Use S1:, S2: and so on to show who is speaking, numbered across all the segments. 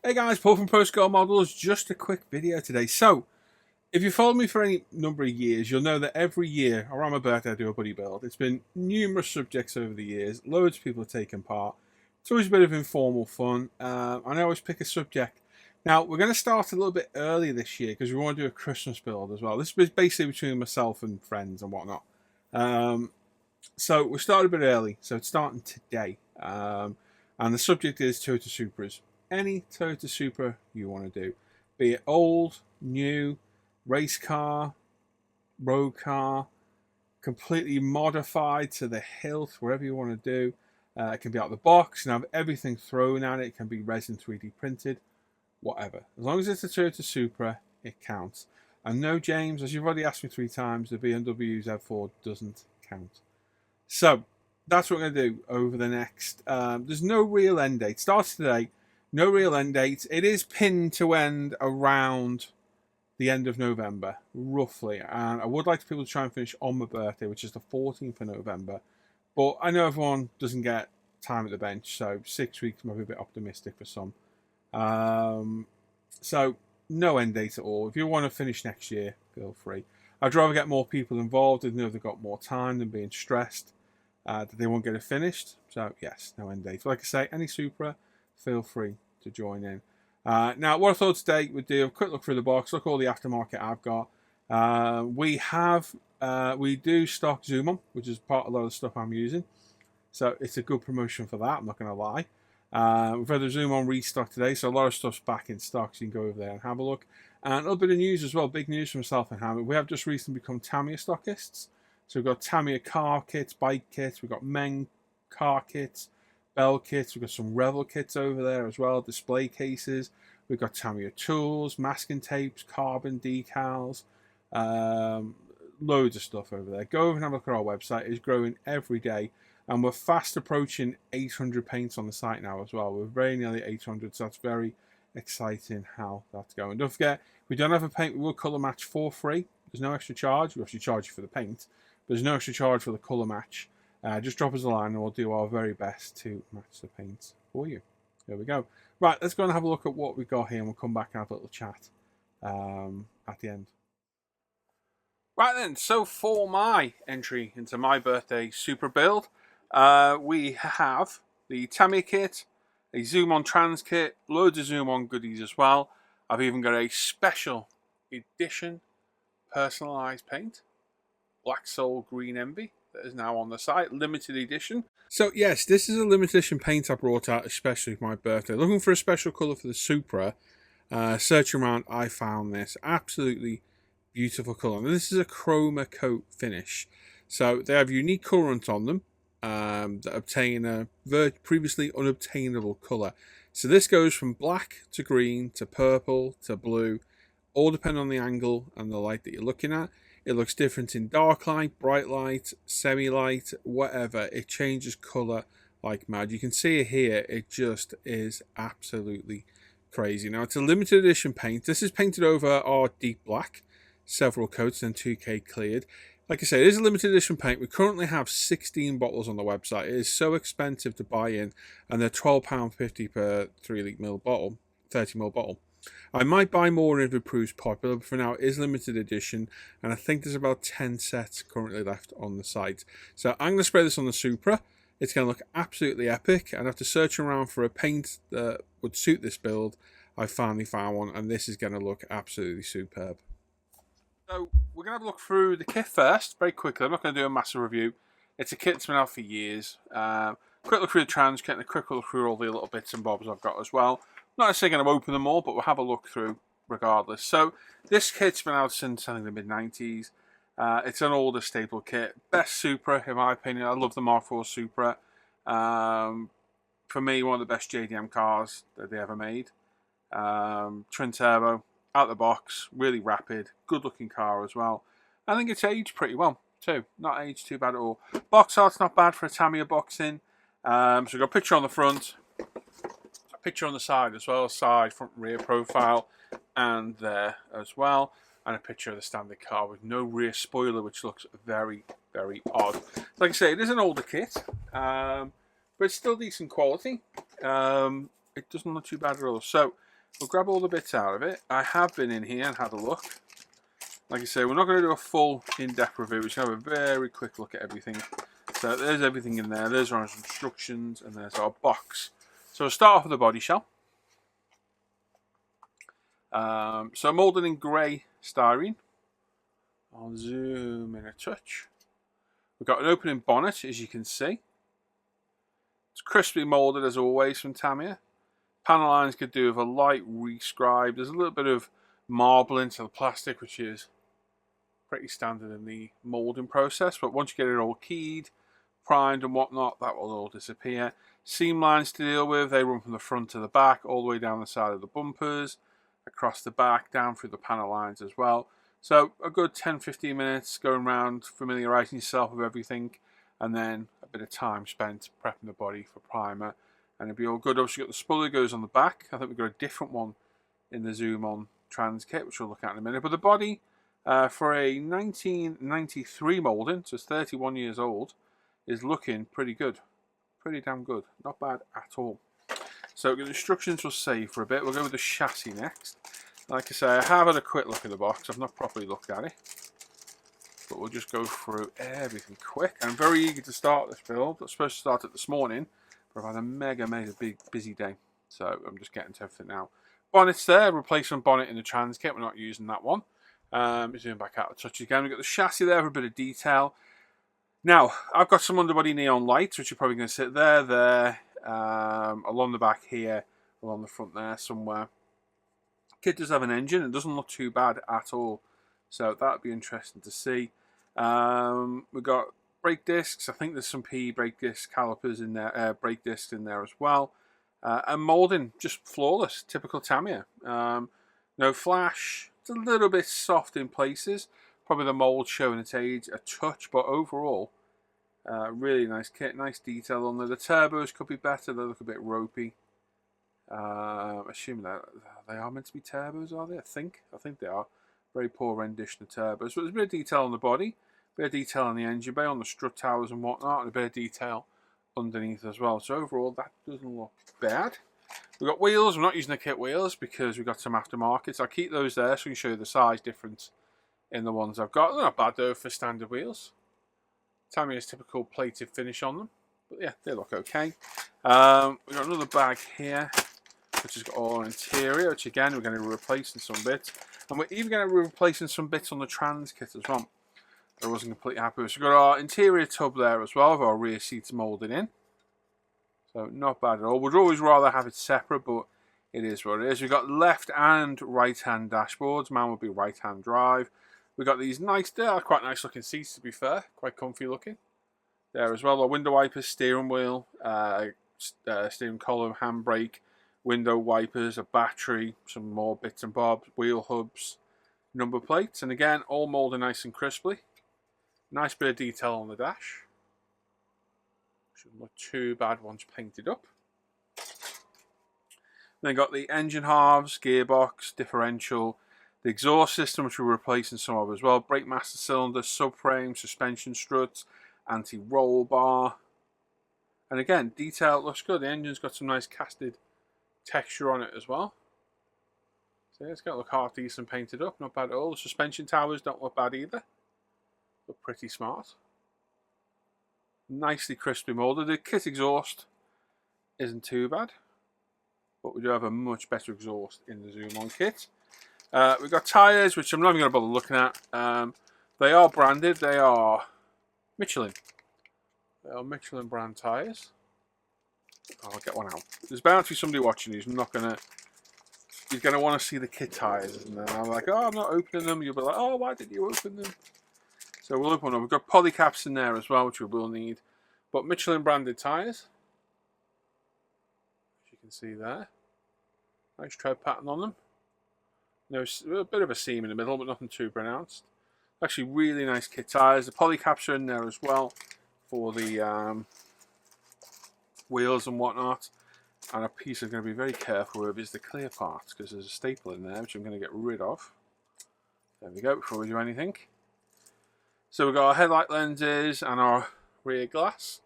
S1: Hey guys, Paul from Pro Scale Models. Just a quick video today. So, if you followed me for any number of years, you'll know that every year around my birthday I do a buddy build. It's been numerous subjects over the years. Loads of people have taken part. It's always a bit of informal fun. And I always pick a subject. Now, we're going to start a little bit early this year because we want to do a Christmas build as well. This is basically between myself and friends and whatnot. So we started a bit early. So it's starting today. And the subject is Toyota Supras. Any Toyota Supra you want to do, be it old, new, race car, road car, completely modified to the hilt, whatever you want to do. It can be out of the box and have everything thrown at it. It can be resin 3D printed, whatever. As long as it's a Toyota Supra, it counts. And no, James, as you've already asked me 3 times, the BMW Z4 doesn't count. So that's what we're going to do over the next. There's no real end date. Starts today. No real end date. It is pinned to end around the end of November, roughly. And I would like people to try and finish on my birthday, which is the 14th of November. But I know everyone doesn't get time at the bench, so 6 weeks might be a bit optimistic for some. So no end date at all. If you want to finish next year, feel free. I'd rather get more people involved and know they've got more time than being stressed that they won't get it finished. So yes, no end date. Like I say, any Supra, feel free to join in. Now, what I thought today would do a quick look through the box, look at all the aftermarket I've got. We do stock Zoom on, which is part of a lot of the stuff I'm using. So it's a good promotion for that, I'm not going to lie. We've had the Zoom on restock today, so a lot of stuff's back in stock, so you can go over there and have a look. And a little bit of news as well, big news from myself and Hamid. We have just recently become Tamiya stockists. So we've got Tamiya car kits, bike kits, we've got Meng car kits, bell kits, we've got some Revel kits over there as well, display cases, we've got Tamiya tools, masking tapes, carbon decals, loads of stuff over there. Go over and have a look at our website. It's growing every day, and we're fast approaching 800 paints on the site now as well. We're very nearly 800, so that's very exciting how that's going. Don't forget, we don't have a paint, we will colour match for free. There's no extra charge. We actually charge you for the paint, but there's no extra charge for the colour match. Just drop us a line and we'll do our very best to match the paints for you. There we go. Right, let's go and have a look at what we've got here and we'll come back and have a little chat at the end. Right then, so for my entry into my birthday Supra build, we have the Tamiya kit, a Zoom On Trans kit, loads of Zoom On goodies as well. I've even got a special edition personalised paint, Black Soul Green Envy, that is now on the site, limited edition. So yes, this is a limited edition paint I brought out especially for my birthday. Looking for a special colour for the Supra, searching around, I found this absolutely beautiful colour. Now, this is a chroma coat finish, so they have unique colorant on them that obtain a previously unobtainable colour. So this goes from black to green to purple to blue, all depending on the angle and the light that you're looking at. It looks different in dark light, bright light, semi-light, whatever. It changes colour like mad. You can see it here. It just is absolutely crazy. Now, it's a limited edition paint. This is painted over our deep black, several coats, and 2K cleared. Like I say, it is a limited edition paint. We currently have 16 bottles on the website. It is so expensive to buy in, and they're £12.50 per 3-litre bottle, 30ml bottle. I might buy more if it proves popular, but for now it is limited edition, and I think there's about 10 sets currently left on the site. So I'm going to spray this on the Supra. It's going to look absolutely epic, and after searching around for a paint that would suit this build, I finally found one, and this is going to look absolutely superb. So we're going to have a look through the kit first, very quickly. I'm not going to do a massive review. It's a kit that's been out for years. Quick look through the trans kit and a quick look through all the little bits and bobs I've got as well. Not necessarily going to open them all, but we'll have a look through regardless. So this kit's been out since, I think, the mid-90s. It's an older staple kit. Best Supra, in my opinion. I love the Mark IV Supra. For me, one of the best JDM cars that they ever made. Twin turbo, out the box, really rapid, good looking car as well. I think it's aged pretty well too. Not aged too bad at all. Box art's not bad for a Tamiya boxing. So we've got a picture on the front. Picture on the side as well, side, front, rear profile, and there as well, and a picture of the standard car with no rear spoiler, which looks very, very odd. Like I say, it is an older kit, but it's still decent quality. It doesn't look too bad at all. So We'll grab all the bits out of it. I have been in here and had a look. Like I say, we're not going to do a full in-depth review. We're just going to have a very quick look at everything. So there's everything in there. There's our instructions and there's our box. So we'll start off with the body shell. So moulded in grey styrene. I'll zoom in a touch. We've got an opening bonnet, as you can see. It's crisply moulded as always from Tamiya. Panel lines could do with a light rescribe. There's a little bit of marbling to the plastic, which is pretty standard in the moulding process, but once you get it all keyed, primed and whatnot, that will all disappear. Seam lines to deal with, they run from the front to the back, all the way down the side of the bumpers, across the back, down through the panel lines as well. So a good 10-15 minutes going around, familiarising yourself with everything, and then a bit of time spent prepping the body for primer, and it'll be all good. Obviously, you've got the spoiler goes on the back. I think we've got a different one in the Zoom On Trans kit, which we'll look at in a minute. But the body, for a 1993 moulding, so it's 31 years old, is looking pretty good. Pretty damn good. Not bad at all. So the instructions will say for a bit. We'll go with the chassis next. Like I say, I have had a quick look at the box. I've not properly looked at it. But we'll just go through everything quick. I'm very eager to start this build. I was supposed to start it this morning, but I've had a mega big busy day. So I'm just getting to everything now. Bonnet's there, replacement bonnet in the trans kit. We're not using that one. Zoom back out a touch again. We've got the chassis there for a bit of detail. Now, I've got some underbody neon lights, which are probably going to sit there, along the back here, along the front there somewhere. Kit does have an engine. It doesn't look too bad at all. So that'd be interesting to see. We've got brake discs. I think there's some PE brake disc calipers in there, brake discs in there as well. And moulding, just flawless, typical Tamiya. No flash. It's a little bit soft in places. Probably the mould showing its age a touch, but overall, really nice kit, nice detail on there. The turbos could be better. They look a bit ropey. Assuming that they are meant to be turbos, are they? I think they are. Very poor rendition of turbos. But there's a bit of detail on the body, a bit of detail on the engine bay, on the strut towers and whatnot, and a bit of detail underneath as well. So overall, that doesn't look bad. We've got wheels. We're not using the kit wheels because we've got some aftermarkets. I'll keep those there so we can show you the size difference in the ones I've got. They're not bad though for standard wheels. Tamiya's typical plated finish on them. But yeah, they look okay. We've got another bag here, which has got all interior, which again, we're going to be replacing some bits. And we're even going to be replacing some bits on the trans kit as well. I wasn't completely happy with. So we've got our interior tub there as well, with our rear seats moulded in. So not bad at all. We'd always rather have it separate, but it is what it is. We've got left and right hand dashboards. Mine would be right hand drive. We've got these nice, they're quite nice looking seats to be fair. Quite comfy looking. There as well. Our window wipers, steering wheel, steering column, handbrake, window wipers, a battery, some more bits and bobs, wheel hubs, number plates. And again, all moulded nice and crisply. Nice bit of detail on the dash. Shouldn't look too bad once painted up. Then got the engine halves, gearbox, differential, the exhaust system, which we're replacing some of as well, brake master cylinder, subframe, suspension struts, anti-roll bar. And again, detail looks good. The engine's got some nice casted texture on it as well. So yeah, it's got to look half decent painted up, not bad at all. The suspension towers don't look bad either. Look pretty smart. Nicely crisply moulded. The kit exhaust isn't too bad, but we do have a much better exhaust in the Zoom On kit. We've got tyres, which I'm not even going to bother looking at. They are branded. They are Michelin. They are Michelin brand tyres. I'll get one out. There's bound to be somebody watching who's not going to... He's going to want to see the kit tyres. And then I'm like, oh, I'm not opening them. You'll be like, oh, why did you open them? So we'll open them. We've got polycaps in there as well, which we will need. But Michelin branded tyres. As you can see there. Nice tread pattern on them. There's a bit of a seam in the middle, but nothing too pronounced. Actually, really nice kit tyres. The polycaps are in there as well for the wheels and whatnot. And a piece I'm going to be very careful with is the clear parts, because there's a staple in there which I'm going to get rid of. There we go, before we do anything. So we've got our headlight lenses and our rear glass,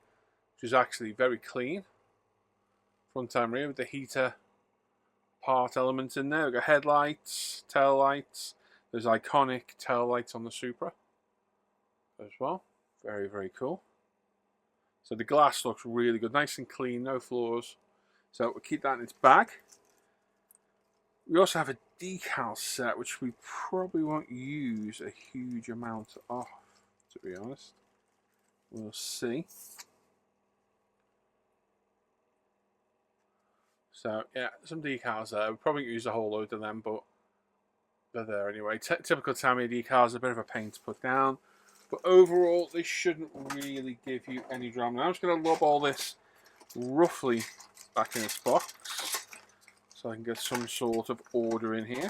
S1: which is actually very clean. Front and rear with the heater part elements in there. We've got headlights, tail lights. There's iconic tail lights on the Supra as well. Very, very cool. So the glass looks really good, nice and clean, no flaws. So we'll keep that in its bag. We also have a decal set, which we probably won't use a huge amount of, to be honest. We'll see. So yeah, some decals there. We'll probably use a whole load of them, but they're there anyway. Typical Tamiya decals, a bit of a pain to put down. But overall, they shouldn't really give you any drama. Now I'm just going to lob all this roughly back in its box, so I can get some sort of order in here.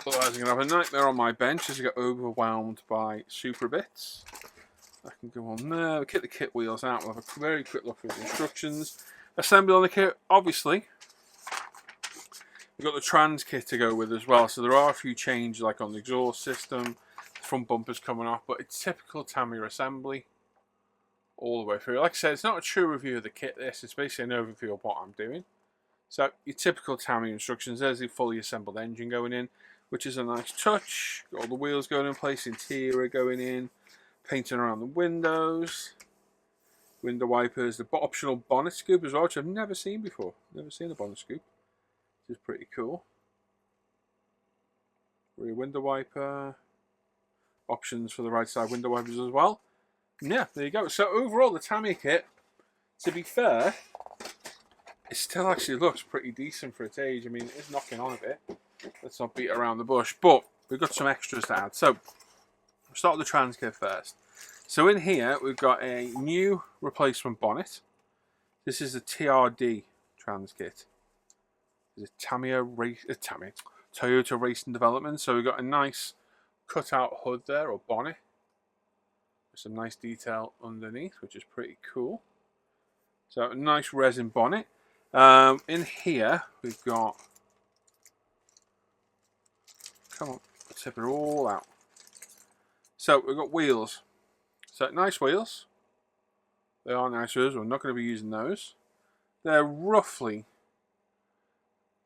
S1: Otherwise I'm going to have a nightmare on my bench as I get overwhelmed by Supra bits. I can go on there, we'll get the kit wheels out, we'll have a very quick look at the instructions. Assembly on the kit, obviously. We've got the trans kit to go with as well, so there are a few changes like on the exhaust system, the front bumper's coming off, but it's typical Tamiya assembly all the way through. Like I said, it's not a true review of the kit, it's basically an overview of what I'm doing. So your typical Tamiya instructions, there's the fully assembled engine going in, which is a nice touch. Got all the wheels going in place, interior going in, painting around the windows, window wipers, the optional bonnet scoop as well, which I've never seen before. Never seen a bonnet scoop, which is pretty cool. Rear window wiper, options for the right side window wipers as well. And yeah, there you go. So overall, the Tamiya kit, to be fair, it still actually looks pretty decent for its age. I mean, it's knocking on a bit. Let's not beat around the bush. But we've got some extras to add. So we'll start with the trans kit first. So in here, we've got a new replacement bonnet. This is a TRD trans kit. It's a Toyota Racing Development. So we've got a nice cut-out hood there, or bonnet, with some nice detail underneath, which is pretty cool. So a nice resin bonnet. In here, we've got, come on, let's tip it all out. So we've got wheels. So nice wheels. They are nice wheels. We're not going to be using those. They're roughly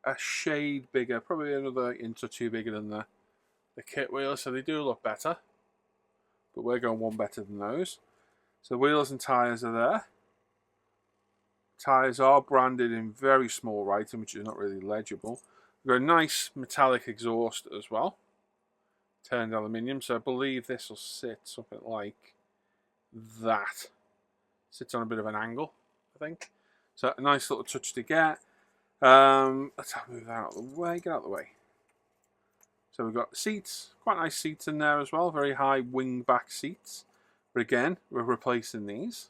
S1: a shade bigger, probably another inch or two bigger than the kit wheels, so they do look better. But we're going one better than those. So the wheels and tyres are there. Tyres are branded in very small writing, which is not really legible. We've got a nice metallic exhaust as well. Turned aluminium, so I believe this will sit something like that. Sits on a bit of an angle, I think. So a nice little touch to get. Let's move that out of the way. Get out of the way. So we've got seats, quite nice seats in there as well. Very high wing back seats. But again, we're replacing these.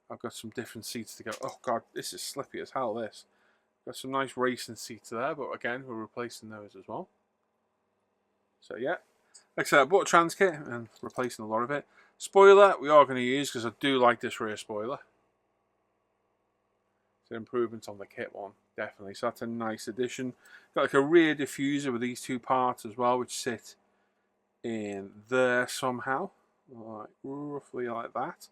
S1: I've got some different seats to go. Oh god, this is slippy as hell, this. Got some nice racing seats there, but again, we're replacing those as well. So yeah, like I said, I bought a trans kit and replacing a lot of it. Spoiler, we are going to use, because I do like this rear spoiler. It's an improvement on the kit one, definitely. So that's a nice addition. Got like a rear diffuser with these two parts as well, which sit in there somehow. Like, roughly like that.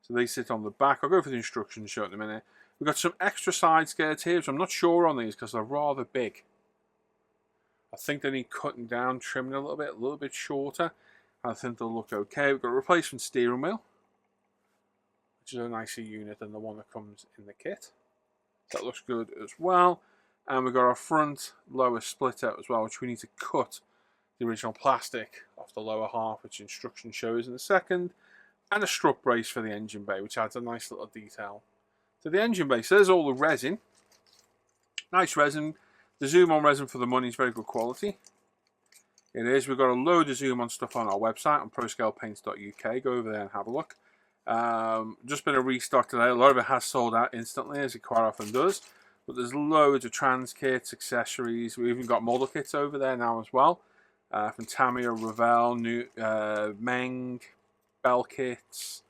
S1: So they sit on the back. I'll go through the instructions, show it in a minute. We've got some extra side skirts here, which I'm not sure on these because they're rather big. I think they need cutting down, trimming a little bit shorter. I think they'll look okay. We've got a replacement steering wheel, which is a nicer unit than the one that comes in the kit. That looks good as well. And we've got our front lower splitter as well, which we need to cut the original plastic off the lower half, which instruction shows in a second. And a strut brace for the engine bay, which adds a nice little detail to the engine bay. So there's all the resin. Nice resin. The Zoom On resin for the money is very good quality. It is. We've got a load of Zoom On stuff on our website on proscalepaints.uk. Go over there and have a look. Just been a restock today. A lot of it has sold out instantly, as it quite often does. But there's loads of trans kits, accessories. We've even got model kits over there now as well. From Tamiya, Revell, Meng, Bell kits,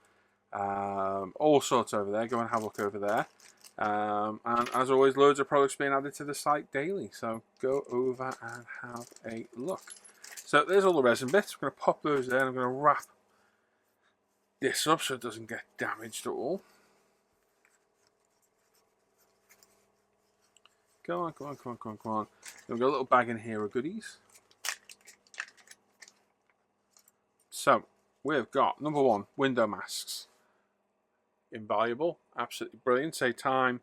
S1: all sorts over there. Go and have a look over there. And as always, loads of products being added to the site daily. So go over and have a look. So there's all the resin bits. I'm going to pop those there and I'm going to wrap this up so it doesn't get damaged at all. Come on, come on, come on, come on, come on. We've got a little bag in here of goodies. So, we've got, number one, window masks. Invaluable, absolutely brilliant. Save time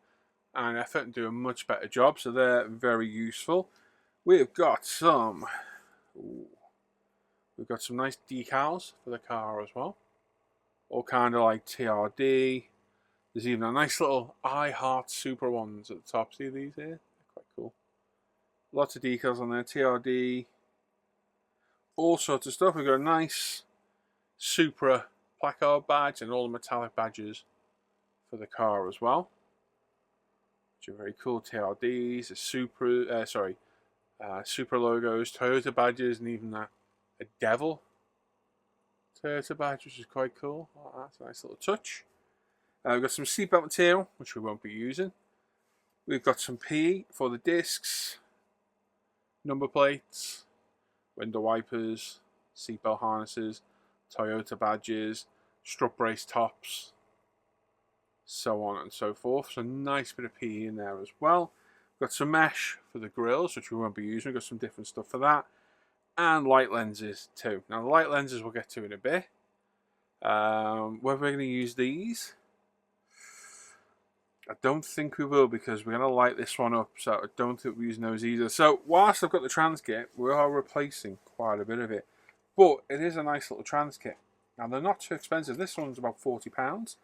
S1: and effort and do a much better job. So they're very useful. We've got some, we've got some nice decals for the car as well. All kind of like TRD. There's even a nice little I Heart Supra ones at the top. See these here? They're quite cool. Lots of decals on there. TRD. All sorts of stuff. We've got a nice Supra placard badge and all the metallic badges for the car as well. Which are very cool. TRDs, a Supra, Supra logos, Toyota badges, and even a Devil Toyota badge, which is quite cool. Oh, that's a nice little touch. We've got some seatbelt material, which we won't be using. We've got some PE for the discs, number plates, window wipers, seatbelt harnesses, Toyota badges, strut brace tops, so on and so forth. So a nice bit of PE in there as well. We've got some mesh for the grills, which we won't be using. We've got some different stuff for that. And light lenses too. Now the light lenses we'll get to in a bit. Whether we're going to use these, I don't think we will, because we're going to light this one up, so I don't think we're using those either. So whilst I've got the trans kit, we are replacing quite a bit of it, but it is a nice little trans kit. Now they're not too expensive. This one's about £40.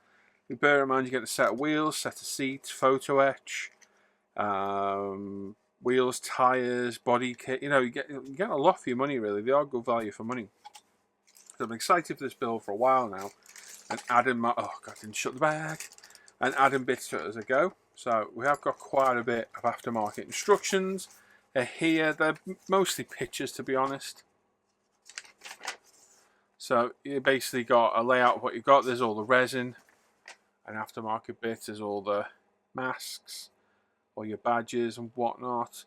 S1: You bear in mind you get a set of wheels, set of seats, photo etch, wheels, tyres, body kit. You know, you get a lot for your money really. They are good value for money. So I'm excited for this build for a while now, and adding my didn't shut the bag. And adding bits to it as I go. So we have got quite a bit of aftermarket instructions here. They're mostly pictures, to be honest. So you basically got a layout of what you've got. There's all the resin and aftermarket bits. There's all the masks, all your badges and whatnot.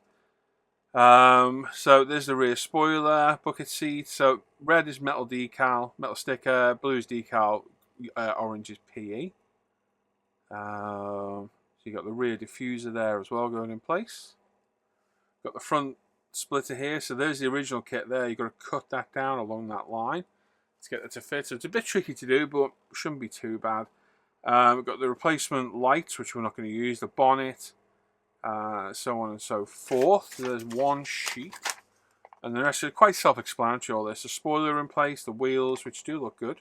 S1: So there's the rear spoiler, bucket seat. So red is metal decal, metal sticker. Blue is decal. Orange is PE. So you got the rear diffuser there as well going in place. Got the front splitter here, so there's the original kit there. You've got to cut that down along that line to get it to fit. So it's a bit tricky to do, but shouldn't be too bad. We've got the replacement lights, which we're not going to use, the bonnet, so on and so forth. So there's one sheet, and the rest is quite self-explanatory. All this, the spoiler in place, the wheels, which do look good.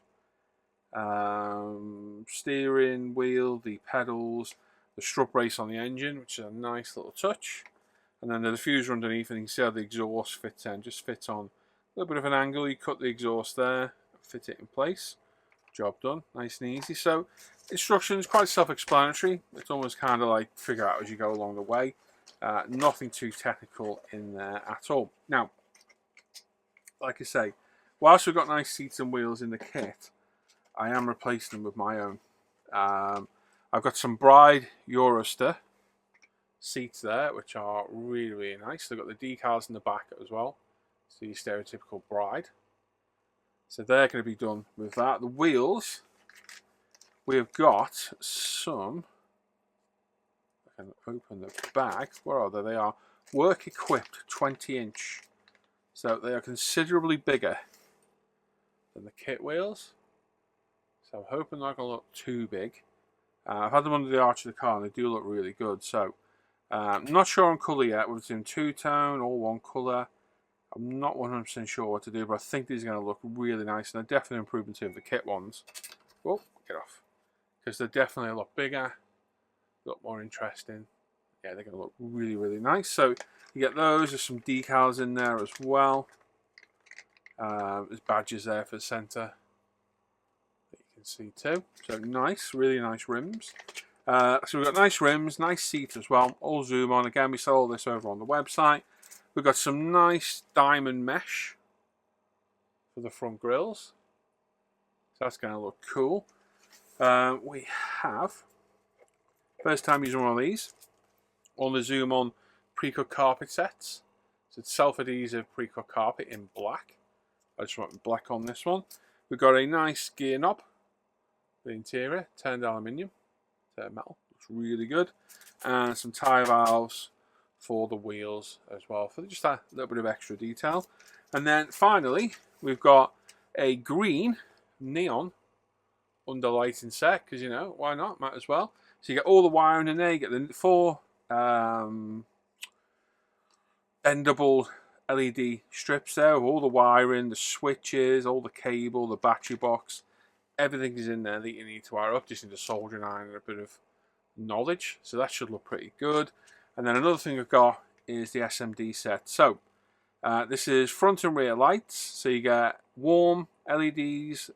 S1: Steering wheel, the pedals, the strut brace on the engine, which is a nice little touch, and then the diffuser underneath, and you can see how the exhaust fits in. Just fits on a little bit of an angle. You cut the exhaust there, fit it in place, job done, nice and easy. So instructions quite self-explanatory. It's almost kind of like figure out as you go along the way. Nothing too technical in there at all. Now, like I say, whilst we've got nice seats and wheels in the kit, I am replacing them with my own. I've got some Bride Euroster seats there, which are really, really nice. They've got the decals in the back as well. So your stereotypical Bride. So they're going to be done with that. The wheels, we've got some, I can open the bag. Where are they? They are work equipped 20-inch. So they are considerably bigger than the kit wheels. So I'm hoping they're not going to look too big. I've had them under the arch of the car and they do look really good. So I'm not sure on colour yet, whether it's in two-tone or one colour. I'm not 100% sure what to do, but I think these are going to look really nice, and they're definitely an improvement to the kit ones. Oh, get off. Because they're definitely a lot bigger, a lot more interesting. Yeah, they're going to look really, really nice. So you get those. There's some decals in there as well. There's badges there for the centre. See too. So nice, really nice rims. So we've got nice rims, nice seats as well. All zoom on. Again, we sell all this over on the website. We've got some nice diamond mesh for the front grills. So that's going to look cool. We have, first time using one of these, on the zoom on pre-cut carpet sets. So it's self-adhesive pre-cut carpet in black. I just want black on this one. We've got a nice gear knob. The interior, turned aluminium, metal, looks really good, and some tyre valves for the wheels as well, for just a little bit of extra detail. And then finally, we've got a green neon underlighting set, because, you know, why not? Might as well. So you get all the wiring in there. You get the 4 bendable LED strips there with all the wiring, the switches, all the cable, the battery box. Everything is in there that you need to wire up. Just need a soldering iron and a bit of knowledge. So that should look pretty good. And then another thing I've got is the SMD set. So this is front and rear lights. So you get warm LEDs,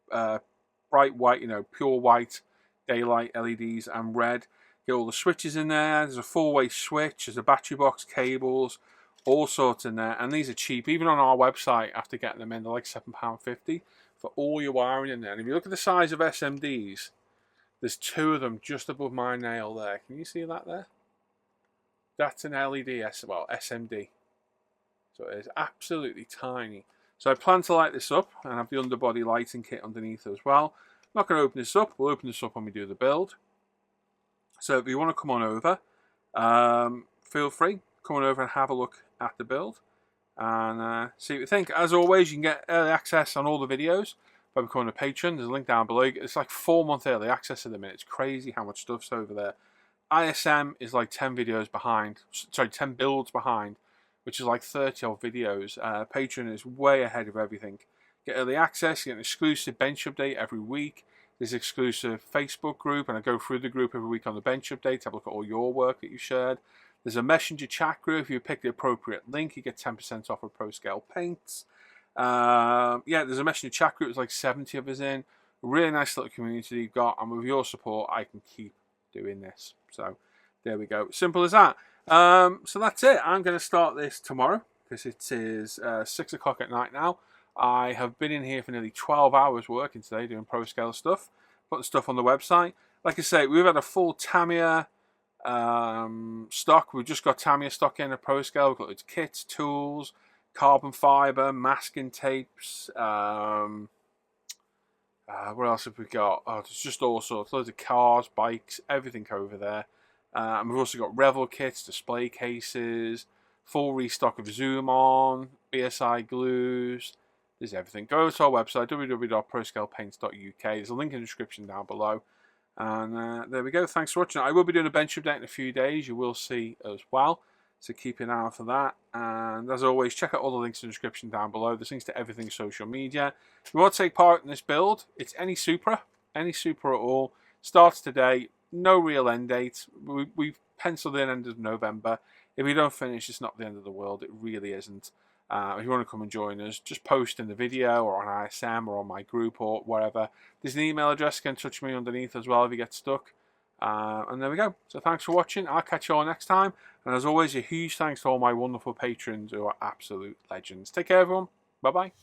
S1: bright white, you know, pure white daylight LEDs, and red. Get all the switches in there. There's a 4-way switch. There's a battery box, cables, all sorts in there. And these are cheap. Even on our website, after getting them in, they're like £7.50 for all your wiring in there. And if you look at the size of SMDs, there's 2 of them just above my nail there. Can you see that there? That's an LED, SMD. So it is absolutely tiny. So I plan to light this up and have the underbody lighting kit underneath as well. I'm not going to open this up. We'll open this up when we do the build. So if you want to come on over, feel free. Come on over and have a look at the build and see what you think. As always, you can get early access on all the videos by becoming a patron. There's a link down below. It's like 4-month early access at the minute. It's crazy how much stuff's over there. ISM is like 10 videos behind. Sorry, 10 builds behind, which is like 30 odd videos. Patreon is way ahead of everything. Get early access, you get an exclusive bench update every week. There's an exclusive Facebook group, and I go through the group every week on the bench update, have a look at all your work that you shared. There's a messenger chat group. If you pick the appropriate link, you get 10% off of Pro Scale paints. Yeah, there's a messenger chat group. There's like 70 of us in. A really nice little community you've got, and with your support, I can keep doing this. So there we go. Simple as that. So that's it. I'm going to start this tomorrow because it is 6 o'clock at night now. I have been in here for nearly 12 hours working today doing Pro Scale stuff, putting stuff on the website. Like I say, we've had a full Tamiya stock. We've just got Tamiya stock in a Pro Scale. We've got loads of kits, tools, carbon fibre, masking tapes. What else have we got? Oh, there's just all sorts. Loads of cars, bikes, everything over there. And we've also got Revel kits, display cases, full restock of Zoom on, BSI glues. There's everything. Go to our website, www.proscalepaints.uk. There's a link in the description down below. And there we go. Thanks for watching. I will be doing a bench update in a few days. You will see as well. So keep an eye out for that. And as always, check out all the links in the description down below. There's links to everything social media. If you want to take part in this build, it's any Supra at all. Starts today. No real end date. We've penciled in end of November. If we don't finish, it's not the end of the world. It really isn't. If you want to come and join us, just post in the video or on ISM or on my group or whatever. There's an email address. You can touch me underneath as well if you get stuck. And there we go. So thanks for watching. I'll catch you all next time. And as always, a huge thanks to all my wonderful patrons who are absolute legends. Take care, everyone. Bye-bye.